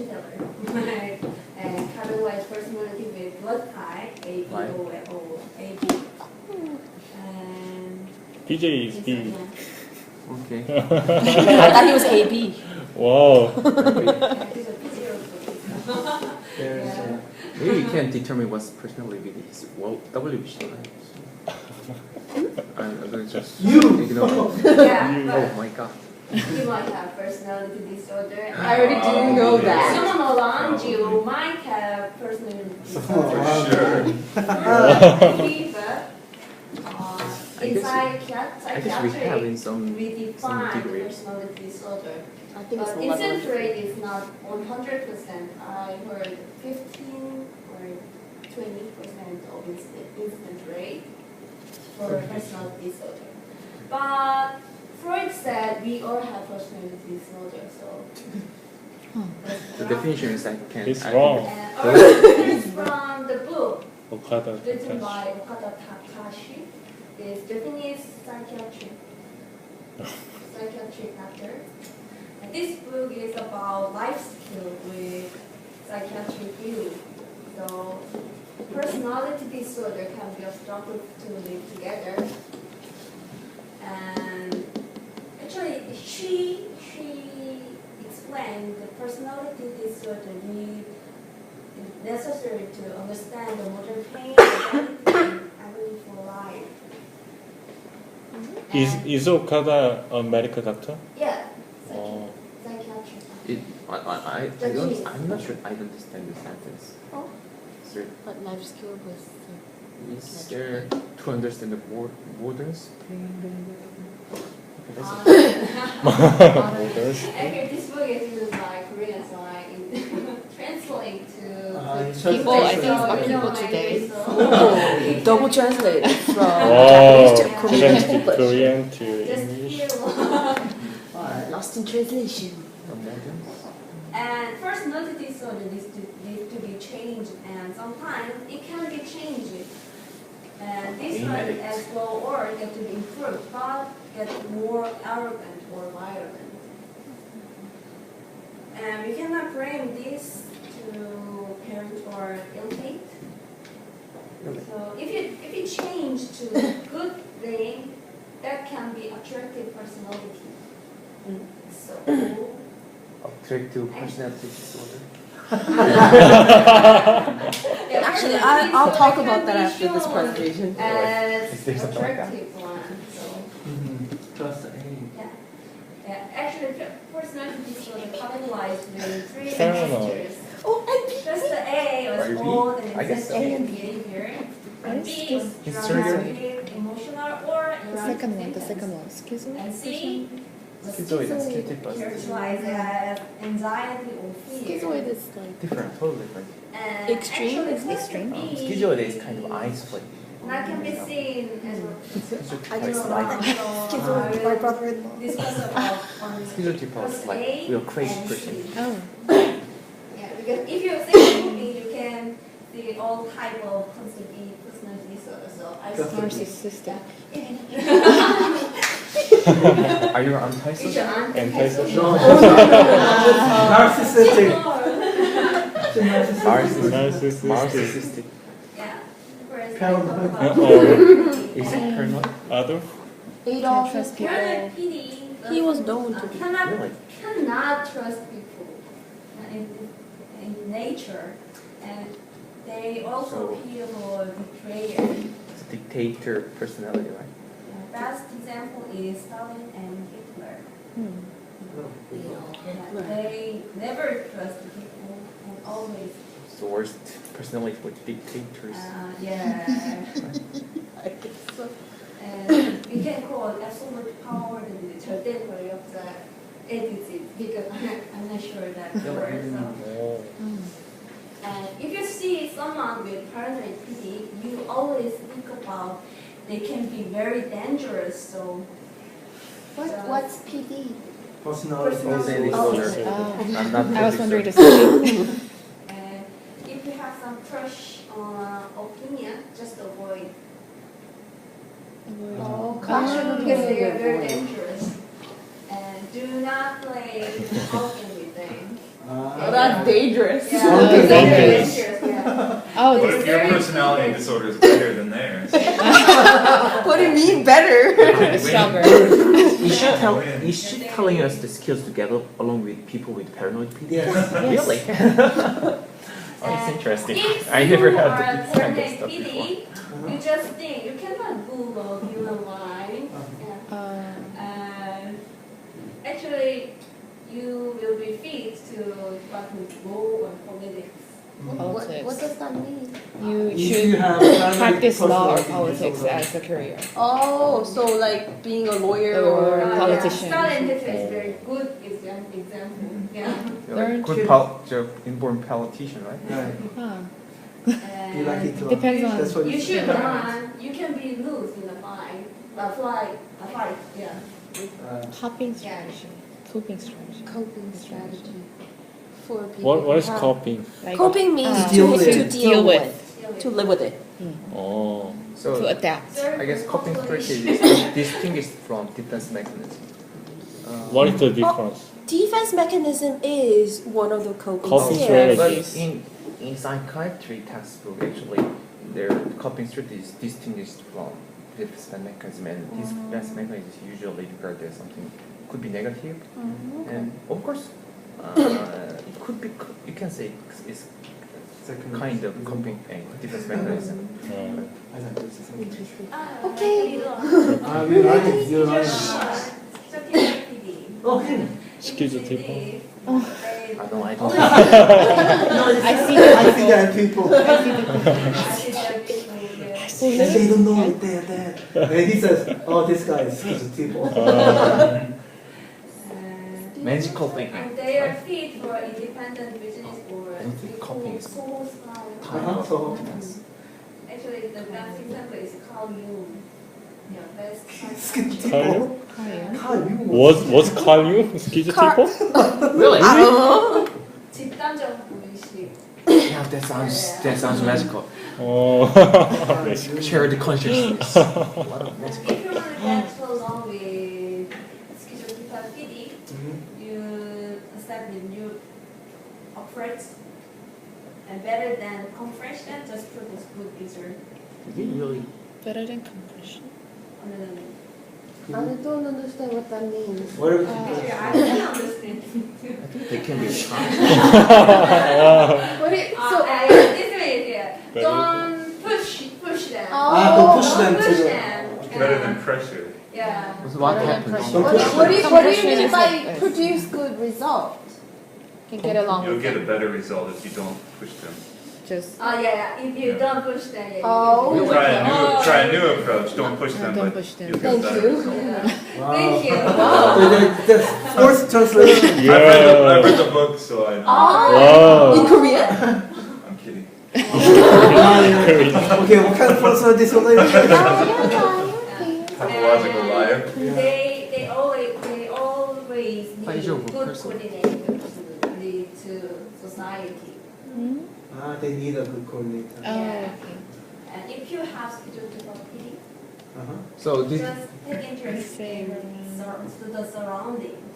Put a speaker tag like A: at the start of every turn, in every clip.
A: fortune teller. And categorize personality with blood type, A, B, O, A, B. And
B: DJ is B.
C: Okay.
D: I thought he was AB.
B: Wow.
C: Maybe you can determine what's personality is. Well, WBC, right? I'm going to just ignore it.
A: Yeah,
C: Oh my god.
A: you might have personality disorder.
D: I already do know that.
A: Someone around you might have personality disorder.
C: Sure.
A: Maybe, but in
C: I guess we have in
A: psychiatry,
C: some
A: we define
C: degree.
A: personality disorder.
D: I think it's
A: But
D: the
A: incidence
D: level.
A: rate is not 100%. I heard 15 or 20% of incidence rate for personality disorder. But Freud said we all have personality disorder, so that's
C: The
A: wrong.
C: definition is I can.
B: It's
C: I
B: wrong.
A: Or it's from the book
B: Okada
A: written
B: Takashi.
A: by Okada Takashi. It's Japanese psychiatric doctor. And this book is about life skill with psychiatric view. So personality disorder can be a struggle to live together. And actually, she explained the personality disorder need necessary to understand the modern pain, identity, and ability for life.
B: Is Okada a medical doctor?
A: Yeah,
B: Oh.
A: psychiatric.
C: I'm not sure I understand the sentence.
D: Oh.
C: Is there,
D: But life skill was.
C: is there to understand the modern's pain? Okay, that's it.
B: Others.
A: Actually, this book is written by Korean, so I translate to
D: People, I think it's about people today. Double translated from
B: Wow.
D: Japanese to Korean
B: Japanese
D: to
B: to
D: English.
B: Korean to
A: just
B: English.
A: feel.
D: Lost in translation.
C: The moderns?
A: And personality disorder needs to be changed, and sometimes it can be changed. And this one
C: Addicts.
A: as well, or get to be improved, but get more arrogant or violent. And we cannot blame this to parents or illiterate.
C: Really?
A: So if you change to good thing, that can be attractive personality. So
C: Attractive personality disorder.
D: Actually, I'll talk about that after this presentation.
A: as
C: Is there something like that?
A: attractive one. So
E: Just A.
A: yeah, actually, personality disorder categorized with three
B: Fair enough.
A: factors.
D: Oh, and
A: Just the A was
C: Are you B?
A: old and
C: I guess so.
A: insensitive behavior. And B was dramatic, emotional, or
F: The second one,
A: symptoms.
F: Schizoid.
A: And C was
C: Schizoid and schizoid.
A: characterized as anxiety or fear.
F: Schizoid is like
C: Different, totally different.
A: And
D: Extreme?
A: actually, it's not
F: Extreme?
A: B.
C: Schizoid is kind of isolated.
A: That can be seen as a
F: Schizoid, my brother-in-law.
A: discuss about on
C: Schizotype is like real crazy
A: and
C: person.
A: C.
F: Oh,
A: Yeah, because if you see the movie, you can see all type of personality disorder. So I
F: narcissistic.
C: Are you
A: It's
C: antisocial?
A: your
B: Antisocial.
E: Narcissistic.
C: Narcissistic.
B: Narcissistic.
C: Narcissistic.
A: Yeah. Whereas
E: Paranoid.
B: Or
C: Is it paranoid?
B: Adolf?
D: Adolf
F: trust people.
A: paranoid PD.
D: He was known to be.
C: Really?
A: Cannot trust people in nature, and they also
C: So-
A: feel betrayer.
C: It's a dictator personality, right?
A: Best example is Stalin and Hitler. They never trust people and always,
C: It's the worst personality for dictators.
A: yeah.
D: I guess so.
A: And we can call absolute power the 절대권력자 attitude because I'm not sure that word. So.
B: Oh.
A: And if you see someone with paranoid PD, you always think about they can be very dangerous. So
D: What's PD?
E: Personality
C: Personality
E: disorder.
C: disorder.
F: Oh.
C: I'm not
F: I was wondering to
C: pretty
F: see.
A: and if you have some crush on opinion, just avoid.
D: Oh,
A: Because they are very dangerous. And do not play often with them. They
D: That's dangerous.
A: Yeah,
E: Oh,
A: it's very
B: dangerous.
A: dangerous. Yeah.
F: Oh,
G: What
F: this
G: if your personality disorder is better than theirs?
D: What do you mean better?
F: is stronger.
C: Is she telling us the skills to get along with people with paranoid PD?
E: Yes.
C: Really? Oh, it's
A: And
C: interesting.
A: If
C: I never
A: you
C: had
A: are
C: this kind of
A: paranoid
C: stuff
A: PD,
C: before.
A: you just think you cannot Google human line. Yeah. And actually, you will be fit to department law or politics.
F: Politics.
D: What does that mean?
F: You
E: If you
F: should
E: have
F: practice law or
E: personality
F: politics
E: disorder.
F: as a career.
D: Oh, so like being a lawyer
F: Or
D: or
F: politician.
A: Stalin is very good example. Yeah.
C: You're
F: Learn
C: like good inborn politician, right?
E: Right.
F: Huh.
E: You like
A: And
E: it.
F: Depends on-
E: That's what
A: you
E: it's
A: should
E: about.
A: learn. You can be loose in a fight. Fight. Yeah.
F: Coping strategy. Coping strategy.
D: coping strategy for people.
B: What is
D: who have-
B: coping?
F: Like,
D: Coping means
E: Deal
D: to,
E: with.
D: to deal with, to live with it.
B: Oh.
F: to
C: So
F: adapt.
C: I guess coping strategy is distinguished from defense mechanism.
B: What is the difference?
D: Defense mechanism is one of the coping
B: Coping
D: skills.
B: strategy.
C: But in psychiatry textbook, actually, their coping strategy is distinguished from defense mechanism, and defense mechanism is usually regarded as something could be negative, and of course, it could be. You can say it's kind of coping defense mechanism.
A: Okay.
E: We like it. You like it. Oh, him.
B: 스키즈 티퍼.
C: I don't.
F: I see
E: I think there are people.
F: Oh,
E: And they don't know they're there. And he says, oh, this guy is a people.
C: Magical thing.
A: And they are fit for independent business or
C: I don't think copying is
A: solo style.
E: So,
A: Actually, the best example is Carl Jung. Yeah, best.
B: 칼류?
F: higher.
B: Was 칼류 스키즈 티퍼?
C: Really?
A: 집단적 의식.
C: Yeah, that sounds magical.
B: 어.
C: Shared consciousness. A lot of magical.
A: If you want to get along with schizophrenia PD, you establish new approach and better than compression, just produce good result.
C: Really?
F: Better than compression.
D: I don't understand what that means.
E: what if,
A: Actually, I don't understand.
C: They can be shy.
D: What it,
A: This way, yeah. Don't push them.
E: don't push them to
A: Push
E: the...
A: them.
G: Better than pressure.
A: Yeah.
C: What happens?
E: Don't
D: what,
E: push
D: what,
E: them.
D: do you, what do you
F: Compression
D: mean
F: is
D: by
F: like-
D: produce good result?
F: Can get along
G: You'll
F: with
G: get
F: it.
G: a better result if you don't push them.
F: Just
A: Yeah. If you don't push them, yeah.
D: Oh.
A: you
G: Try a new approach. Don't push them,
F: don't
G: but
F: push them.
G: you'll get a
D: Thank
G: better
D: you.
G: result.
A: Yeah.
E: Wow.
A: Thank you.
E: The fourth translation.
G: I've
B: Yeah.
G: read the book, so I know.
B: Wow.
D: In Korean?
G: I'm kidding.
E: Okay, what kind of personal disorder is it?
G: Pathological liar.
A: They always need
C: Pleasurable
A: good
C: person.
A: coordination to society.
E: They need a good coordinator.
F: Oh,
A: Yeah.
F: okay.
A: And if you have schizophrenia PD,
C: So this.
A: just take interest in the surroundings.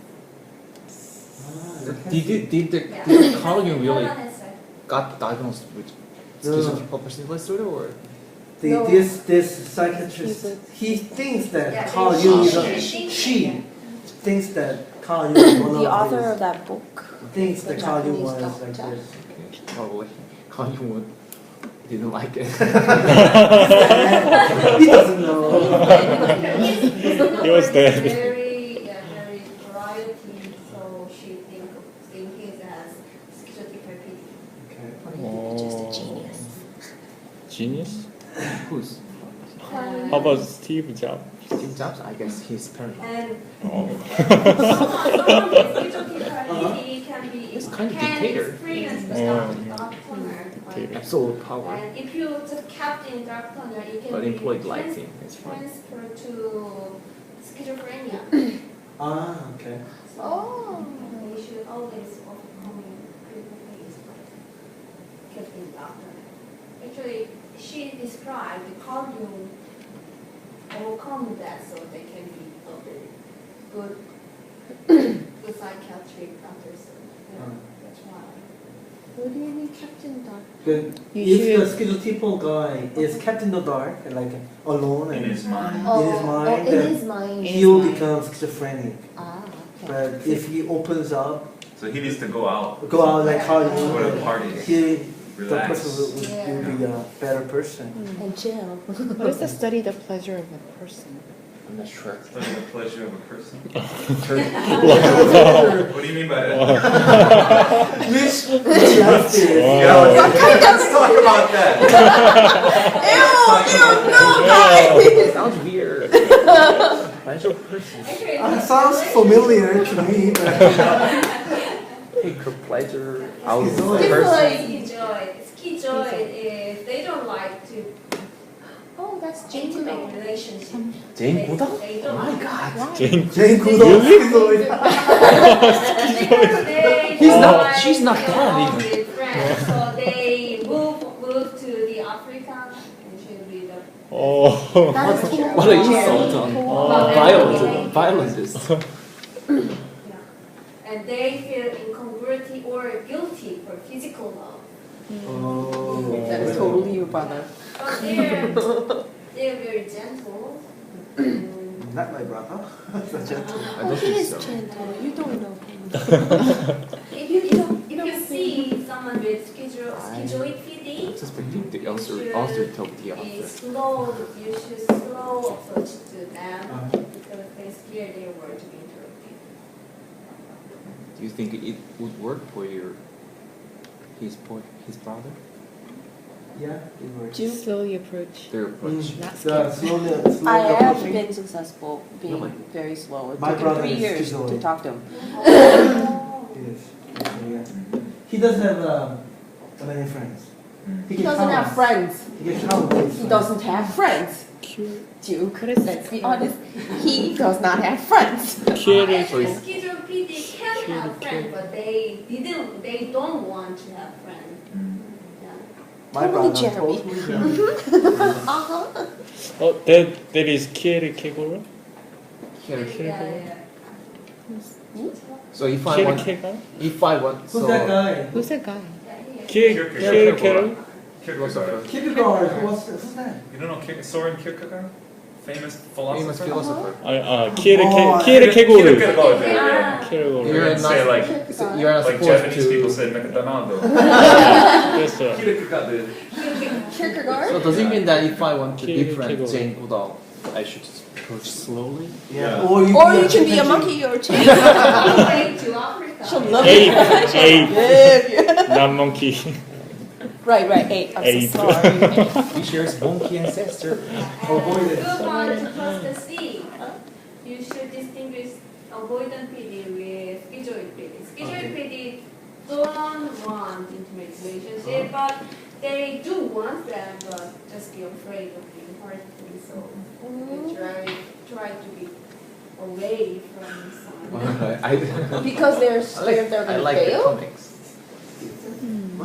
C: Did Carl Jung really
A: Hold on a sec.
C: got diagnosed with
E: No.
C: schizophrenic personality disorder, or?
A: No.
E: This psychiatrist, he thinks that
A: Yeah,
E: Carl
A: they-
E: Jung is a,
A: she-
E: she thinks that Carl Jung is one
D: The
E: of
D: author of
E: these,
D: that book.
E: thinks that Carl Jung was
D: Japanese
E: like
D: doctor.
E: this.
C: Probably. Carl Jung didn't like it.
E: He doesn't know.
B: He was dead.
A: Very variety, so she think it as schizophrenia PD.
D: Just a
B: 어.
D: genius.
B: Genius?
C: Who's?
B: How about Steve Jobs?
C: Steve Jobs? I guess he's paranoid.
A: And
B: 어.
A: someone with schizophrenia PD can be
C: It's kind of
A: can
C: dictator.
A: experience
B: Oh.
A: dark corner.
B: Dictator.
C: Absolute power.
A: And if you just kept in dark corner, you can
C: But
A: be
C: employed lighting, it's fine.
A: transfer to schizophrenia.
E: Okay.
D: Oh.
A: You should always overcome critical phase, kept in dark corner. Actually, she described Carl Jung overcome that so they can be a very good psychiatric doctors. Yeah, that's why.
F: What do you mean Captain Dark?
E: If the schedule people guy is kept in the dark, like alone
G: In
E: and
G: his mind.
E: in his mind,
A: in
E: then
A: his mind.
E: he will become schizophrenic.
A: Ah, okay.
E: But if he opens up,
G: So he needs to go out,
E: go out like how
G: go to the
E: you,
G: parties,
E: the
G: relax.
E: person will be a better person.
A: And chill.
F: What is to study the pleasure of a person?
C: I'm not sure.
G: Study the pleasure of a person.
B: Wow.
G: What do you mean by that?
E: Which life is?
B: Wow.
G: Let's talk about that.
C: Sounds weird. Pleasure person.
E: Sounds familiar to me, but
C: Take her pleasure out of
E: It's
C: the
E: like-
C: person.
A: Ski joy is they don't like to intimate relationship.
C: Jane Goodall?
A: They
C: Oh
A: don't
C: my
A: like
C: god.
B: Jane.
E: Jane Goodall.
C: She's not that even.
A: With friends, so they move to the Africa and she'll be the
B: Oh.
C: What an insult on violence.
A: and they feel incongruity or guilty for physical love.
E: Oh.
D: That is totally your brother.
A: But they're very gentle.
E: Not my brother. So gentle.
C: I don't think so.
D: gentle. You don't know him.
A: If you see someone with schizoid feeding,
C: I'm suspecting the answer told the
A: you should slow approach to them because they scare their word to be interrupted.
C: Do you think it would work for his brother?
E: Yeah, it works.
F: Slowly approach.
C: Their approach.
F: Not
E: The
F: scared.
E: slowly
D: I have
E: approaching.
D: been successful being
C: Really?
D: very slow. It
E: My
D: took him
E: brother
D: 3
E: is
D: years
E: schizoid.
D: to talk to him.
E: Yes. Yeah. He doesn't have many friends.
D: He doesn't have friends.
E: He can count his
D: He
E: friends.
D: doesn't have friends. Duke, let's be honest. He does not have friends.
B: Kitty.
A: Actually, schizophrenic PD can have friends, but they don't want to have friends. Yeah.
E: My
D: Totally
E: brother,
D: Jeremy.
E: totally Jeremy.
B: Oh, that is Kitty Kegoro?
A: Yeah.
C: So if I
B: Kitty
C: want,
B: Kegoro?
E: Who's that guy?
F: Who's that guy?
B: Kitty Kegoro?
G: Kierkegaard.
E: Kierkegaard. Who's that?
G: You don't know Soren Kierkegaard? Famous
C: famous
G: philosopher?
C: philosopher.
B: Kitty
E: Oh,
B: Kegoro.
G: Kierkegaard, yeah.
B: Kegoro.
C: You're
G: You'd say
C: not,
G: like
C: you're not
G: like
C: supposed
G: Japanese
C: to.
G: people say McDonald's.
B: Yes, sir.
G: Kierkegaard.
D: Kierkegaard?
C: So does it mean that if I want to
B: Kitty
C: befriend
B: Kegoro.
C: Jane Goodall, I should just approach slowly?
G: Yeah.
E: Or you,
D: Or you can be a monkey or a chicken.
A: Going to Africa.
D: She'll love
B: Ape.
D: it.
B: Ape.
D: Yeah.
B: Not monkey.
D: Right, ape. I'm
B: Ape.
D: so sorry.
C: We share monkey ancestor.
E: avoid it.
A: Move on to cross the sea. You should distinguish avoidant PD with schizoid PD. Schizoid PD don't want intimate relationship, but they do want them, but just be afraid of being hurt. So they try to be away from someone.
D: Because they're scared they're
C: I
D: going to
C: like the
D: fail?
C: comics.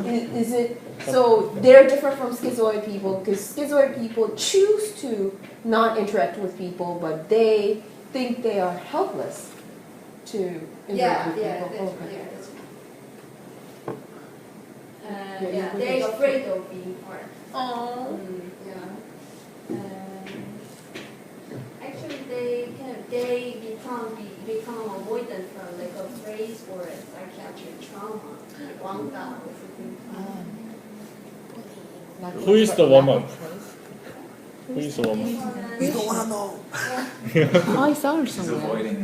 D: Is it so they're different from schizoid people because schizoid people choose to not interact with people, but they think they are helpless to interact with people. Okay.
A: Yeah, they're afraid of being hurt.
D: Oh.
A: Yeah. Actually, they become avoidant from like a phrase or a psychiatric trauma, like Wangda or something.
B: Who is the woman? Who is the woman?
E: We don't want to know.
F: Oh, I saw her
G: She's
F: somewhere.
G: avoiding.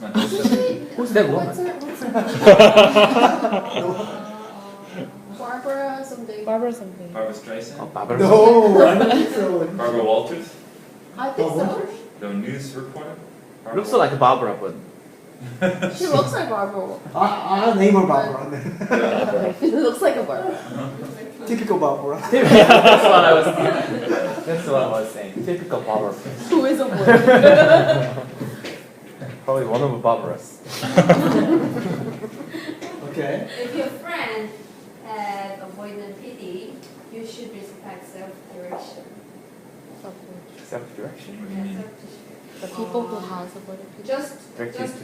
G: Not listening.
C: Who's that
D: What's
C: woman?
D: Barbara something.
F: Barbara something.
G: Barbara
C: Oh,
G: Streisand?
C: Barbara.
E: No, I don't think so.
G: Barbara Walters?
D: I think so.
G: The news reporter? Barbara
C: Looks like Barbara, but
D: She looks like Barbara.
E: I'll name her Barbara.
G: Yeah.
D: It looks like a Barbara.
E: Typical Barbara.
C: that's what I was. That's what I was saying. Typical Barbara.
D: Who is a woman?
C: Probably one of the Barbaras.
E: Okay.
A: If your friend has avoidant PD, you should respect self-direction.
C: Self-direction.
G: What do you mean?
F: The people who has avoided people.
A: Just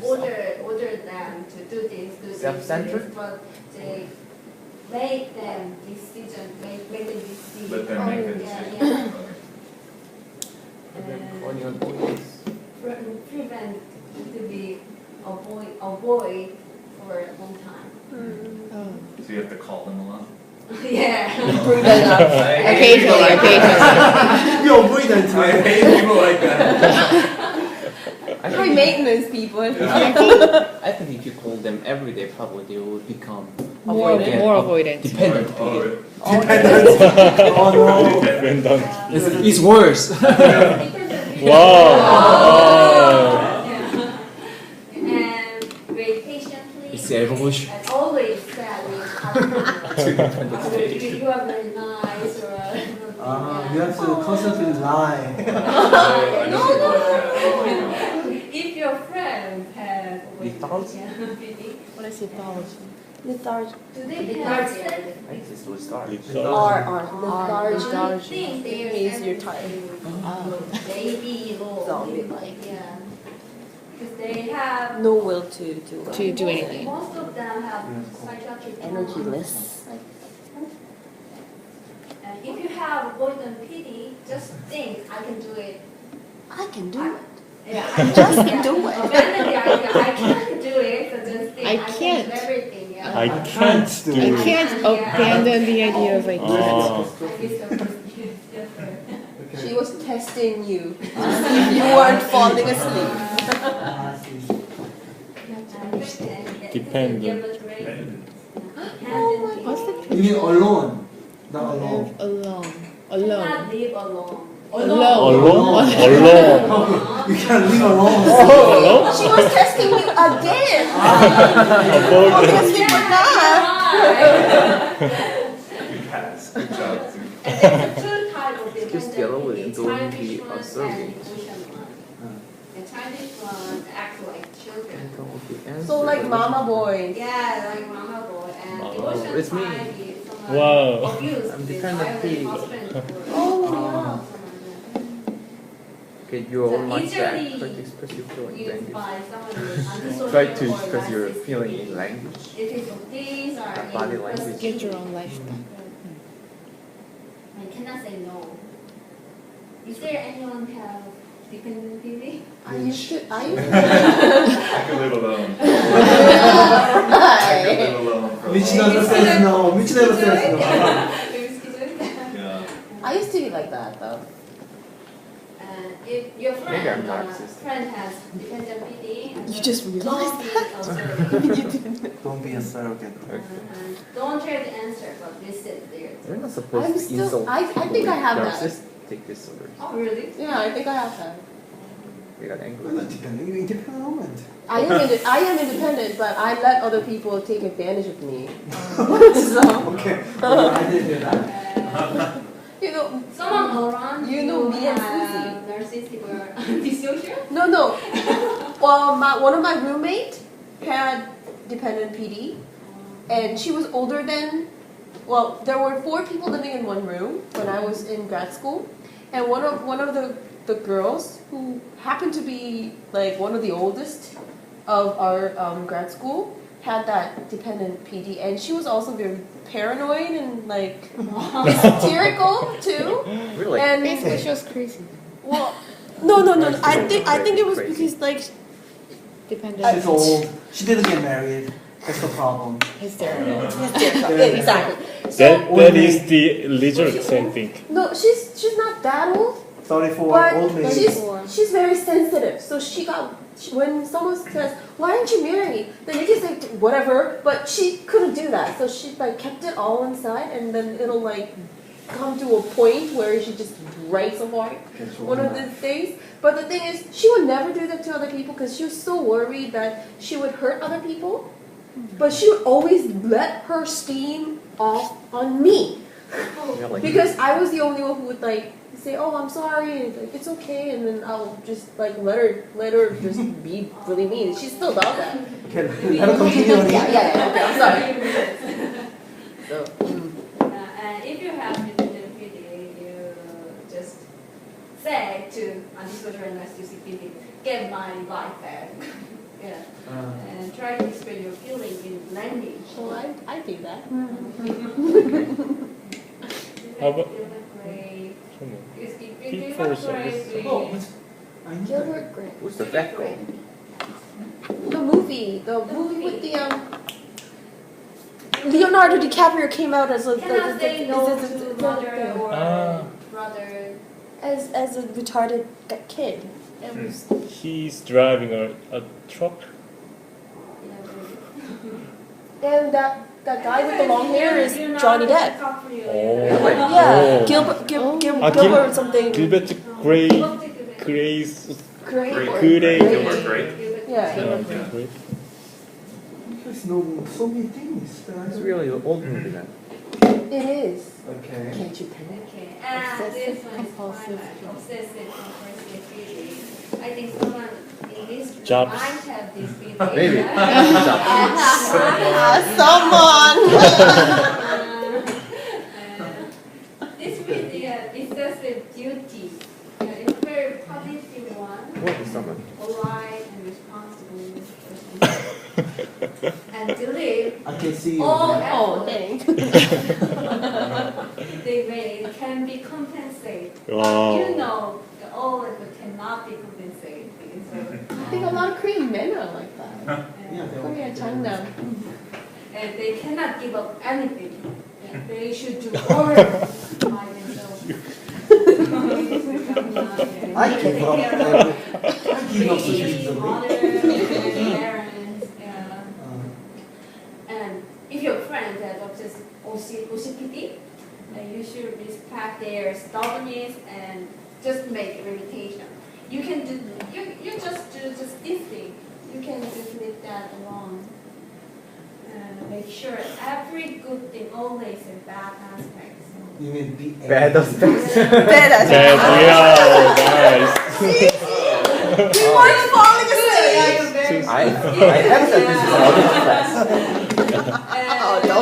A: order them to do this,
C: Self-centered?
A: but they make them decision, make them decision.
G: Let them make the
A: Yeah,
G: decision.
A: yeah.
C: And then
A: And
C: funny avoidance.
A: prevent to be avoid for a long time.
F: Oh.
G: So you have to call them a lot.
A: Yeah.
D: Prevent that.
F: Occasionally, occasionally.
H: You avoid
G: I
H: that.
G: hate people like that.
D: High maintenance people.
C: I think if you call them every day, probably they will become
F: More
C: avoidant.
F: avoidant.
C: Dependent.
G: Oh,
H: Oh no.
B: Dependent.
H: It's worse.
B: Wow.
A: And wait patiently.
H: It's the evolution.
A: And always say you are very nice or
H: You have to constantly lie.
A: If your friend has
C: Lethargy?
F: What is ethology?
D: Lethargy.
A: do they have
C: I think it's will start.
D: Lethargy.
A: think they
D: Means you're tired.
A: baby or
D: Zombie.
A: like yeah because they have
D: No will to do it.
F: To do anything.
A: most of them have psychiatric
D: Energyless.
A: and if you have avoidant PD just think I can do it
D: I can do it.
A: yeah
D: Just do it.
A: abandon the idea I can't do it so just think
F: I
A: can
F: can't.
A: do everything yeah
B: I can't do
F: I
B: it.
F: can't abandon the idea of I can't.
B: Oh.
D: She was testing you to see if you weren't falling asleep.
B: Dependent.
F: What's the
H: You mean alone, not alone.
F: Live alone.
A: Not
F: Alone.
A: live alone.
B: Alone? Alone?
H: You can't live alone.
B: Alone?
D: She was testing you again.
B: Avoidant.
D: Obviously we're not.
G: You pass. Good job.
A: And there's two types of
C: Excuse the other way,
A: dependent
C: don't
A: childish
C: be
A: one
C: observant.
A: and emotional one. The childish one act like children.
D: So like mama boy.
A: Yeah, like mama boy and
B: Mama.
A: emotional
C: It's me.
A: child is someone
B: Wow.
A: abused
C: I'm
A: with
C: dependent
A: violent
C: pig.
A: husband or
D: Oh.
C: Okay, you
A: So
C: all like that.
A: easily
C: Try to express your feeling in
A: used
C: language.
A: by someone with antisocial
C: Try to
A: or
C: express your
A: narcissistic
C: feeling in
A: behavior.
C: language.
A: It is these are
C: Body
A: in
C: language.
F: Get your own lifestyle.
A: I cannot say no. Is there anyone have dependent TV?
D: I used to.
G: I can live alone. I can live alone for a
H: Mitch
G: while.
H: never says no. Mitch never says no.
G: Yeah.
D: I used to be like that though.
A: If your
C: Maybe I'm
A: friend,
C: narcissistic.
A: friend has dependent PD, and
D: You just realized
A: don't be
H: Don't be a surrogate.
A: don't try to answer, but listen there.
C: We're not supposed
D: I'm
C: to
D: still.
C: insult
D: I think I have that.
C: narcissistic disorders.
A: Oh, really?
D: Yeah, I think I have that.
C: We got
H: You're
C: angry.
H: not dependent. You're independent woman.
D: I am independent, but I let other people take advantage of me. So
H: Okay. I didn't do that.
D: you know,
A: Someone around
D: You know me and
A: have narcissistic or antisocial?
D: no. Well, one of my roommate had dependent PD, and she was older than. Well, there were 4 people living in one room when I was in grad school, and one of the girls who happened to be like one of the oldest of our grad school had that dependent PD, and she was also very paranoid and like hysterical too.
C: Really?
D: And
F: Basically, she was crazy.
D: well, no. I think it was because like
F: Dependent.
H: She's old. She didn't get married. That's the problem.
F: Hysterical.
D: exactly.
B: That is the literal same thing.
D: No, she's not that old,
H: 34, old
D: but
H: lady.
D: she's very sensitive. So when someone says, "Why aren't you married?" then you can say whatever, but she couldn't do that. So she like kept it all inside, and then it'll like come to a point where she just drank so hard one of these days. But the thing is, she would never do that to other people because she was so worried that she would hurt other people. But she would always let her steam off on me
C: Really?
D: because I was the only one who would like say, "Oh, I'm sorry," and, like, "It's okay," and then I'll just like let her just be really mean. She still does that.
H: Okay, let her continue.
D: Yeah. Okay, I'm sorry. So,
A: And if you have dependent PD, you just say to antisocial and narcissistic PD, "Get my life back." and try to express your feeling in language.
D: Well, I do that.
B: How about-
A: Great.
B: Come on.
A: Because if
B: Keep
A: you
B: for
A: have
B: service.
A: great,
H: Oh, I know that.
D: Gilbert Grape.
C: What's the fact goal?
D: The movie with the Leonardo DiCaprio came out as a
A: cannot say no to mother or
B: Ah.
A: brother.
D: as a retarded kid. It was
B: He's driving a truck.
D: and that guy with the long hair is Johnny Depp.
B: Oh.
D: Yeah,
B: Oh.
D: Gilbert
B: Ah,
D: Gilbert something.
B: Gilbert Grace.
D: Great.
B: Great.
G: Gilbert Grape.
D: Yeah.
B: Great.
H: You guys know so many things that I
C: It's
H: don't.
C: really an old movie then.
D: It is.
H: Okay.
D: Can't you tell it?
A: Okay, and
F: Obsessive
A: this one is
F: compulsive.
A: obsessive compulsive feeling. I think someone in this room
B: Jobs.
A: might have this feeling.
C: Maybe.
D: Someone.
A: This really excessive duty. It's a very positive one.
C: What is someone?
A: Polite and responsible person. And believe
H: I can see you.
A: all
H: man.
D: Oh,
A: effort
D: thanks.
A: they made can be compensated.
B: Wow.
A: You know, the all effort cannot be compensated. So,
D: I think a lot of Korean men are like that.
H: Yeah, they
D: Korea, China.
A: and they cannot give up anything. And they should do all by themselves.
H: I give up. I give up so
A: Maybe
H: easily.
A: mother and parents. And if your friend has OCPD, you should respect their stubbornness and just make a limitation. You can do you just do just this thing. You can just leave that alone. Make sure every good thing always in bad aspects.
H: You mean be
C: Bad aspects.
D: Bad as
B: Yeah, nice.
D: He was falling asleep.
C: I have said this is another class.
D: Oh, no.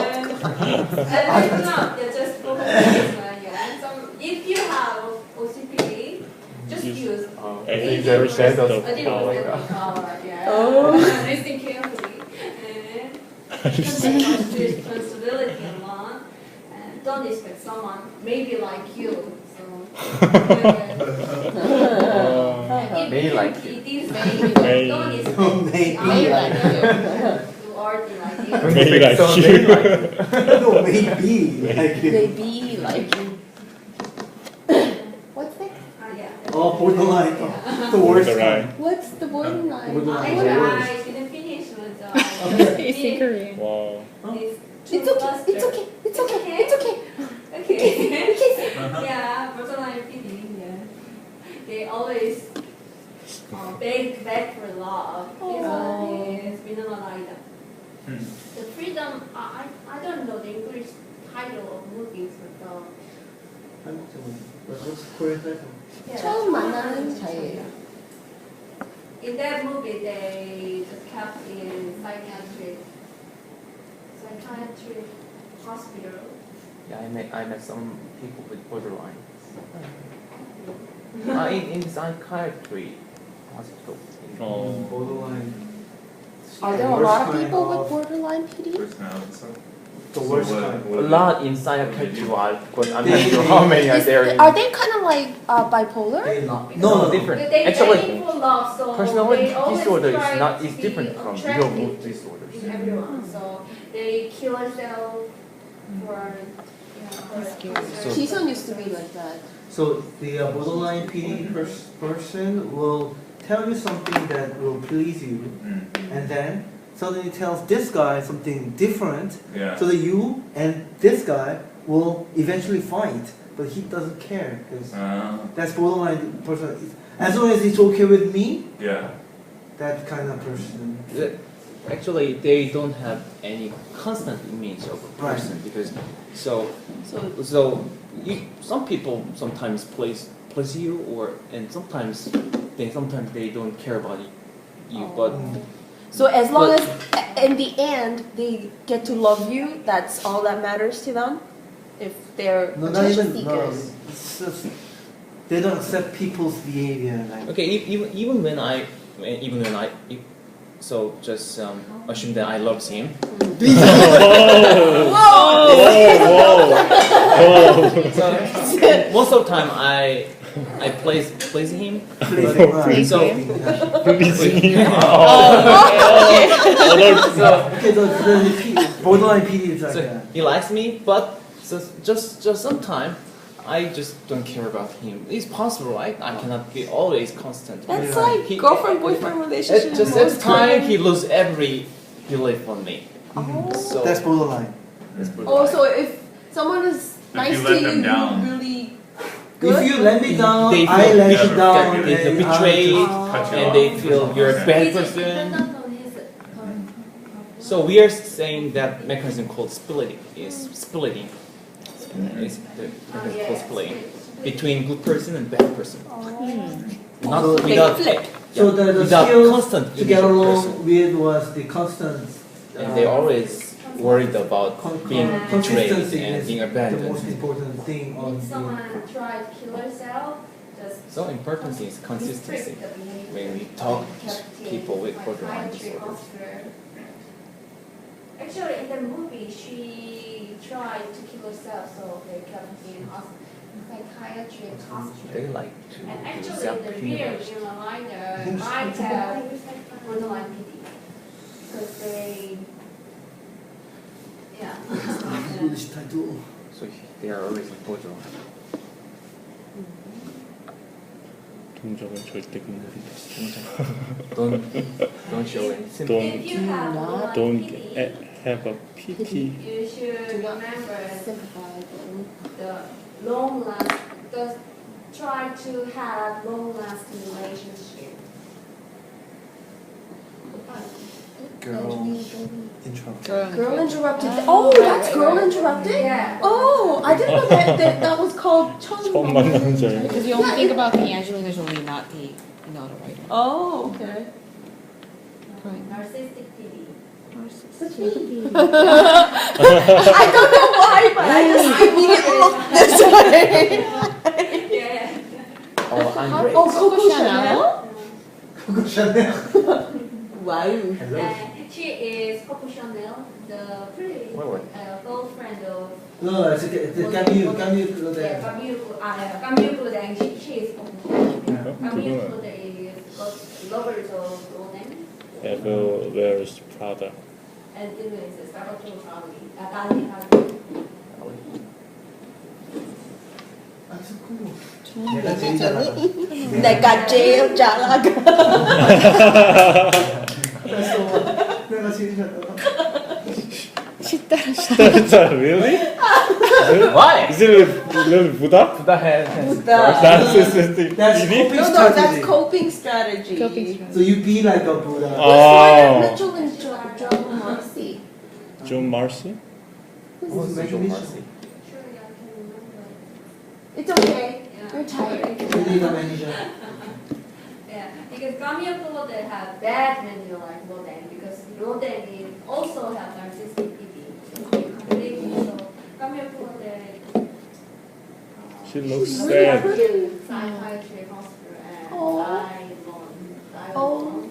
A: And it's not, they're just focus on this one, yeah. And some, if you have OCPD, just
B: Use-
A: use
B: I think there is that of
A: 80%
B: power.
A: of power, yeah.
D: Oh.
A: Listen carefully. And take responsibility alone. And don't expect someone maybe like you. So,
C: Maybe like you.
B: Maybe.
A: Don't expect
H: Maybe
A: others
D: like
A: to already like you.
B: Maybe like
C: So
B: you.
C: maybe like you.
H: No, maybe. Like,
D: They be like you. What's next?
A: Yeah.
H: oh, borderline. The worst
B: Borderline.
H: kind.
D: What's the borderline?
H: Borderline.
A: Actually,
H: Worst.
A: I didn't finish with the.
F: Speak Korean.
B: Wow.
D: It's okay. It's okay. It's okay. It's okay.
A: Okay. Yeah, borderline feeling. Yeah. They always beg for love. This one is minimum item. The freedom. I don't know the English title of movies, but
H: What's the Korean title?
D: 처음 만나는 자예요.
A: in that movie they just kept in psychiatric hospital.
C: Yeah, I met some people with borderline. In psychiatry hospital.
B: Oh.
H: Borderline.
D: Are there a
H: Worst
D: lot of
H: kind
D: people
H: of-
D: with borderline PD?
G: Personality. So
H: The worst
G: what-
H: kind.
G: what
C: A
G: is
C: lot in psychiatry ward, but I'm not sure how many are there.
D: Are they kind of like bipolar?
H: They not.
C: No, different.
A: They
C: Actually,
A: aim for love, so
C: personality
A: they always
C: disorder
A: try
C: is not
A: to
C: is
A: be
C: different from real
A: attractive
C: mood disorders.
A: in everyone. So they kill themselves for
C: So-
D: Jisun used to be like that.
H: So the borderline PD person will tell you something that will please you, and then suddenly tells this guy something different,
G: Yeah.
H: so that you and this guy will eventually fight, but he doesn't care because that's borderline person. As long as it's okay with me,
G: Yeah.
H: that kind of person.
C: Actually, they don't have any constant image of a
H: Right.
C: person because so some people sometimes please you and sometimes they don't care about you, but
D: So as long as in the end they get to love you, that's all that matters to them. If they're
H: No, not
D: attention
H: even no.
D: seekers.
H: It's just they don't accept people's behavior. Like
C: okay, even when I So just assume that I love him. So most of the time I please him.
H: Please.
C: So
B: Pleasing him.
H: Okay, the borderline PD is like
C: So
H: that.
C: he likes me, but just sometimes I just don't care about him. It's possible, right? I cannot be always constant.
D: That's
H: Yeah.
D: like girlfriend-boyfriend relationship.
C: Just at the time he loses every belief on me.
D: Oh.
C: So
H: That's borderline.
C: that's pretty
D: Oh,
C: bad.
D: so if someone is nice
G: you
D: to
G: let
D: you,
G: them down.
D: you really good.
H: If you let me down,
C: They
H: I
C: feel
H: let you
G: better.
H: down.
C: They feel
H: and I
C: betrayed,
H: just-
G: Cut you
C: and
G: off.
C: they feel you're a bad
A: It
C: person.
A: depends on his
C: So we are saying that mechanism called splitting is splitting. Is the mechanism called splitting between good person and bad person. Not
H: So
D: they
C: without
D: flip.
H: So the
C: without
H: skills
C: constant
H: to
C: image
H: get
C: of
H: along
C: person.
H: with was the constant.
C: And they always worried about being betrayed
H: consistency
C: and
H: is
C: being
H: the
C: abandoned.
H: most important thing on
A: if
H: the.
A: someone tried to kill herself, just
C: So important is consistency. When we talk to people with borderline disorder.
A: Actually, in the movie, she tried to kill herself, so they kept her in psychiatric hospital.
C: They like to
A: And
C: do
A: actually, the real
C: self-humorous.
A: Jooyoung might have borderline PD because they, yeah.
C: So they are always borderline.
B: 동정은 절대 금물이다.
C: Don't show any symptoms.
B: Don't
A: If you have borderline
B: don't
A: PD,
B: have a pity.
A: you should
D: Do not
A: remember
D: sympathize.
A: the long last. Just try to have long lasting relationship.
H: Girl interrupted.
D: Girl interrupted. Oh, that's girl interrupted.
A: Yeah.
D: Oh, I didn't know that was called
B: 처음 만나는 줄 알고.
F: Because you only think about the Angelina Jolie, not the writer.
D: Oh, okay.
F: Right.
A: Narcissistic PD.
D: I don't know why, but I just immediately looked this way.
A: Yeah.
C: Oh, I'm great.
D: Oh, Coco Chanel?
H: Coco Chanel.
D: Wow.
A: And she is Coco Chanel, the pretty
C: What?
A: girlfriend of
H: No, it's Camille Claudel.
A: Camille Claudel. She is Coco Chanel. Camille
B: 그거는
A: Claudel is lovers of Ronan
B: ever wears Prada.
A: and is Salvatore Dali.
H: 내가 제일 잘하다.
D: 내가 제일 잘하고.
H: 내가 제일 잘하다.
B: Really?
C: Why?
B: Is it really Buddha?
C: Buddha has
D: Buddha.
B: Narcissistic
H: That's
B: PD?
H: coping
D: No, that's
H: strategy.
D: coping strategy.
F: Coping strategy.
H: So you be like a Buddha.
B: Oh.
D: Mitchell and Joe Marcy.
B: John Marcy?
H: Who's
C: Who's
H: the
C: Joe
H: recognition?
C: Marcy?
A: Sure, I can remember.
D: It's okay.
A: Yeah.
D: You're tired.
H: Data manager.
A: Yeah, because Camille Claudel have bad menu like Rodan because Rodan is also have narcissistic PD. So Camille Claudel.
B: She looks
D: Really
B: sad.
D: pretty.
A: Psychiatric hospital and
D: Oh.
A: died
D: Oh.
A: alone.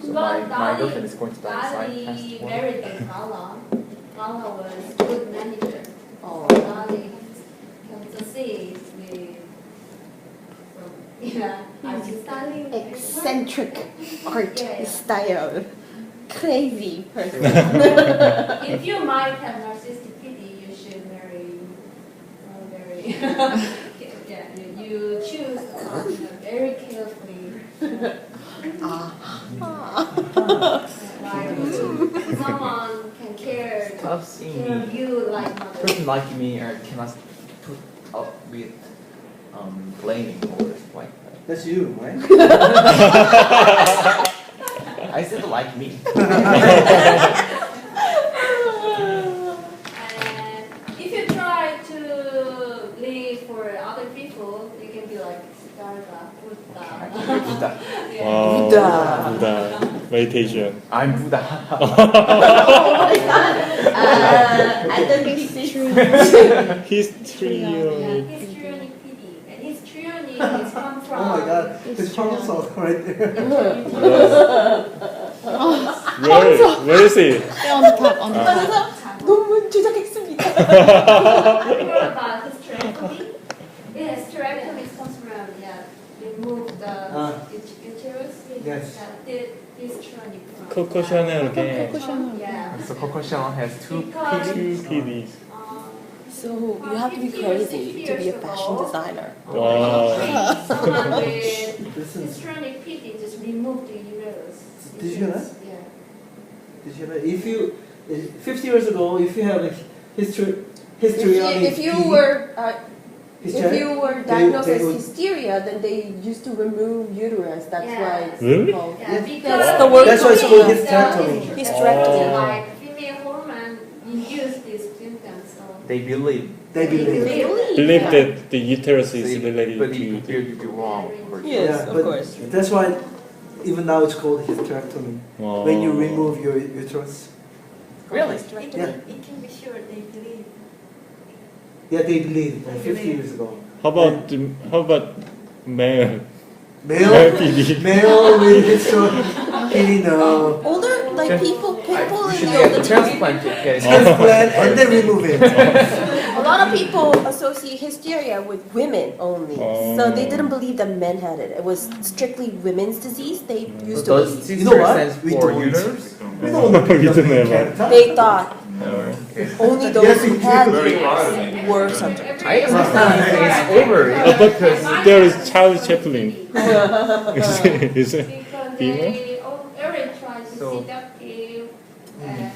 C: So my girlfriend is going to die
A: Dali
C: inside.
A: married Gala. Gala was good manager.
D: Oh.
A: Dali can succeed with artist style.
D: Eccentric art
A: Yeah.
D: style. Crazy person.
A: If you might have narcissistic PD, you should marry very. Yeah, you choose a partner very carefully. Like someone can care
C: Stop seeing
A: of
C: me.
A: you like mother.
C: Person like me cannot put up with blaming or like that.
H: That's you, right?
C: I said like me.
A: And if you try to live for other people, you can be like Siddhartha, Buddha.
C: Buddha.
A: Yeah.
B: Wow.
D: Buddha.
B: Buddha. Meditation.
C: I'm Buddha.
D: Oh my god. I don't think it's true.
B: History.
A: Histrionic PD. And histrionic is come from.
H: Oh my god, his console right there.
B: Where is he?
F: Yeah, on the top, on the top.
D: 논문 제작했습니다.
A: I heard about hysterectomy. Yeah, hysterectomy comes from remove the uterus.
H: Yes.
A: Histrionic from.
B: Coco Chanel game.
F: Coco Chanel.
A: Yeah.
C: So Coco Chanel has two
A: Because,
B: Two PDs.
D: So you have to be crazy to be a fashion designer.
B: Wow.
A: Someone with
H: This is.
A: histrionic PD just remove the uterus.
H: Did you hear that?
A: Yeah.
H: Did you know? If you 50 years ago, if you have a history
D: If you were diagnosed
H: they
D: as
H: would-
D: hysteria, then they used to remove uterus. That's
A: Yeah.
D: why it's
B: Really?
D: called.
A: Yeah,
H: Yes.
A: because
D: That's the word
H: That's why it's
D: for
H: called
D: it.
H: hysterectomy.
D: Hysterectomy.
B: Oh.
A: Like female hormone induce these symptoms. So
C: They believe.
H: They believe.
B: Believe that the uterus is related
C: But it
B: to.
C: appeared to be wrong.
D: Yes,
H: Yeah,
D: of
H: but
D: course.
H: That's why even now it's called hysterectomy.
B: Oh.
H: When you remove your uterus.
C: Really?
E: It can be sure they believe.
H: Yeah, they believe 50 years ago.
B: How about male?
H: Male,
B: PD.
H: male with history, no.
D: Older, like people
C: You
D: in
C: should
D: the
C: get
D: older times.
C: transplanted. Get it.
H: Transplant and then remove it.
D: A lot of people associate hysteria with women only, so they didn't believe that men had it. It was strictly women's disease. They used to
C: Does
D: believe.
H: You know what?
C: stands
H: We
C: for
H: don't.
C: uterus?
H: We don't want to
B: We don't have
H: Canada.
D: They thought
C: Okay.
D: only those
H: Yes,
D: who
H: we
D: had
H: do.
G: Very proud of
D: uterus
G: me.
D: were subject.
C: I understand it's over.
B: But there is Charlie Chaplin. Is it?
A: because
B: Female?
A: they already try to
C: So-
A: seductive and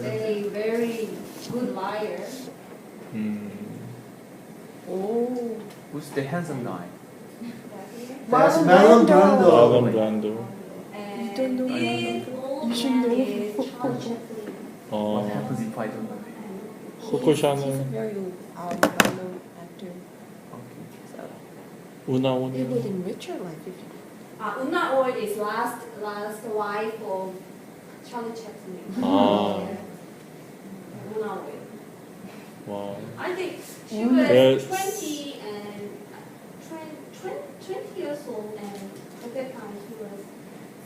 A: they very good liar.
B: Hmm.
D: Oh.
C: Who's the handsome guy?
H: That's Marlon Brando.
B: Marlon Brando.
A: And
D: don't know.
A: this old
D: You should
A: man
D: know.
A: is Charlie Chaplin.
C: What
B: Oh.
C: happens if I don't know?
B: Coco
D: He's a
B: Chanel.
D: very well-known actor.
C: Okay.
D: So
B: Una
D: it
B: Una.
D: would enrich your life if you.
A: Una Oil is last wife of Charlie Chaplin.
B: Ah.
A: Yeah. Una Oil.
B: Wow.
A: I think she
D: Mm.
A: was
B: Yes.
A: 20 years old, and at that time he was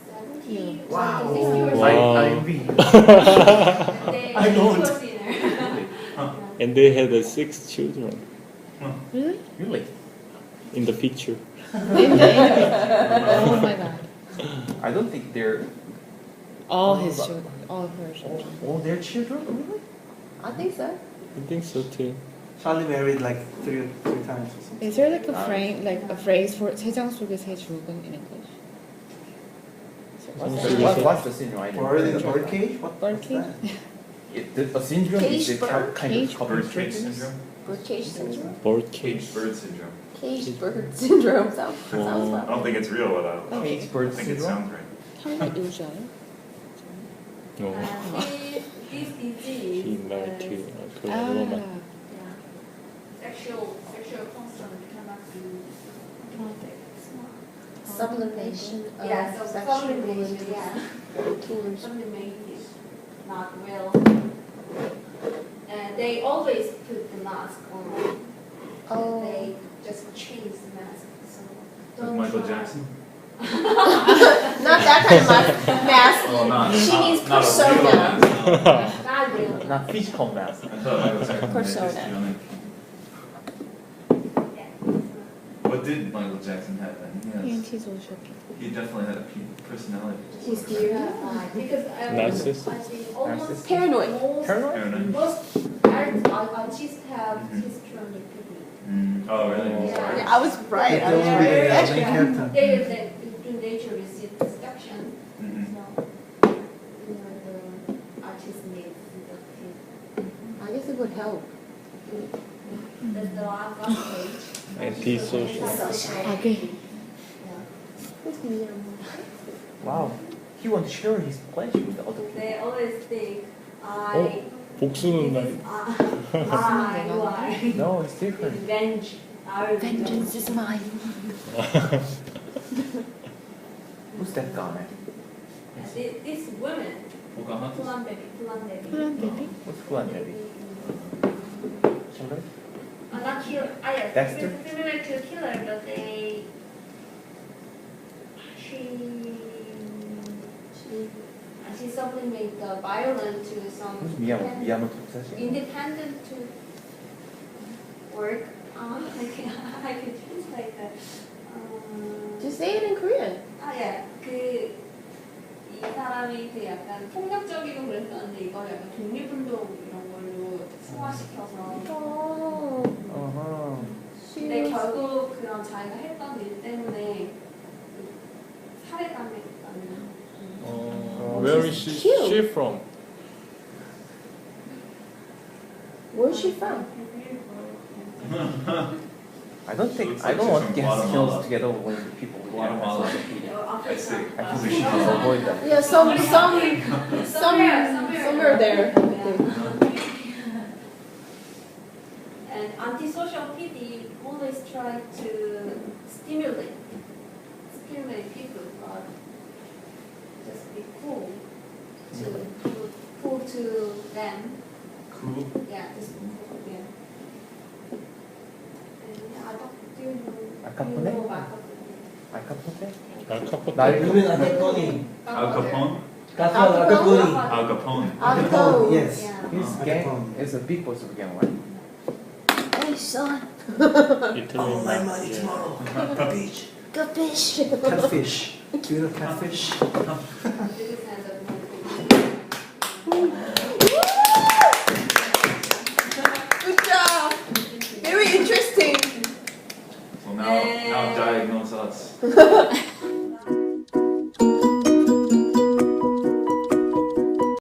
A: 70,
H: Wow.
A: 60 years
B: Wow.
A: old.
C: IMB.
A: And they,
H: I don't.
A: He was in there.
B: And they had 6 children
F: Really?
C: Really?
B: in the picture.
F: Oh my god.
C: I don't think they're
F: All his children, all of her children.
C: all their children. Really?
D: I think so.
B: I think so too.
H: Charlie married like three times or something.
F: Is there like a phrase for 세장 속의 새 죽은 in English?
C: What's the syndrome? I
H: Bird in a
C: don't
H: bird
C: know.
H: cage? What's
F: Bird
H: that?
C: A syndrome is
D: Caged
C: a
D: bird?
C: kind
F: Caged
C: of couple
G: Bird cage
C: traits.
G: syndrome?
D: Birdcage syndrome.
B: Bird
G: Caged
B: cage.
G: bird syndrome.
D: Caged bird syndrome sounds
B: Wow.
G: I don't think it's real, but
C: Caged
G: I
C: bird
G: think it
C: syndrome.
G: sounds right.
F: how many years are
B: No.
A: This disease,
B: He married to a Korean
F: Ah,
B: woman.
A: sexual function cannot be
D: Sublimation of
A: yeah, so
D: sexual
A: sublimation, yeah.
D: tools.
A: Sublimation, not well. And they always put the mask on.
D: Oh.
A: They just change the mask. So
G: Like
A: don't
G: Michael
A: try.
G: Jackson?
D: Not that kind of mask.
G: Oh, not
D: She means
G: not a real
D: persona.
G: mask.
A: Not really.
C: Not physical mask.
G: I thought Michael Jackson was
D: Persona.
G: histrionic.
A: Yeah.
G: What did Michael Jackson have then? He definitely had a personality.
A: Hysteria, because
B: Narcissist?
A: I think almost
C: Narcissist?
D: Paranoid.
A: most,
C: Paranoid?
A: most artists have histrionic people.
G: Oh, really?
A: Yeah.
D: I was right. I was
H: Yeah.
D: right.
H: Yeah.
A: Actually,
H: main character.
A: they do nature receive seduction.
G: Mhm.
A: So, the artist needs seductive.
D: I guess it would help.
A: That's the last stage.
B: Antisocial.
F: Okay.
C: Wow. He wants to share his pleasure with other people.
A: They always think
B: Oh, 복수는 날.
A: I
C: No, it's different.
A: revenge.
D: Vengeance is mine.
C: Who's that guy?
A: This woman,
G: Pocahontas?
A: Fulan baby.
F: 푸른 베비?
C: What's Fulan Debbie? Somebody?
A: Not here. yes,
C: Dexter?
A: similar to killer, but she supplement the violence to some
C: 미야모토 사실.
A: independent to work. I can translate that.
D: Just say it in Korean.
A: 예, 이 사람이 약간 폭력적이고 그랬었는데 이걸 약간 독립운동 이런 걸로 승화시켜서. 근데 결국 그런 자기가 했던 일 때문에 살해당했다는.
B: Where is she from?
D: Where's she from?
C: I don't
G: Looks
C: want
G: like
C: to
G: she's
C: get
G: from
C: skills
G: Guatemala.
C: together with people with
G: Guatemala.
C: social media.
G: I see.
C: I think we should just avoid that.
D: Yeah, somewhere there.
A: And antisocial PD always try to stimulate people, but just be cool to them.
G: Cool.
A: Yeah, just cool. Yeah. And I don't do you know.
C: Al Capone?
A: You know about
C: Al Capone?
B: Al Capone.
H: Ruben Al Capone.
G: Al Capone.
H: Al Capone.
G: Al Capone.
H: Al Capone. Yes.
A: Yeah.
C: His
H: Al
C: gang
H: Capone.
C: is a big boss of gang, right?
D: Hey, son.
B: Italy.
H: money
B: Yeah.
H: tomorrow. The beach.
D: Good fish.
H: Catfish. Do you know catfish?
A: this kind of movie.
D: Good job. Very interesting.
G: So now diagnose us.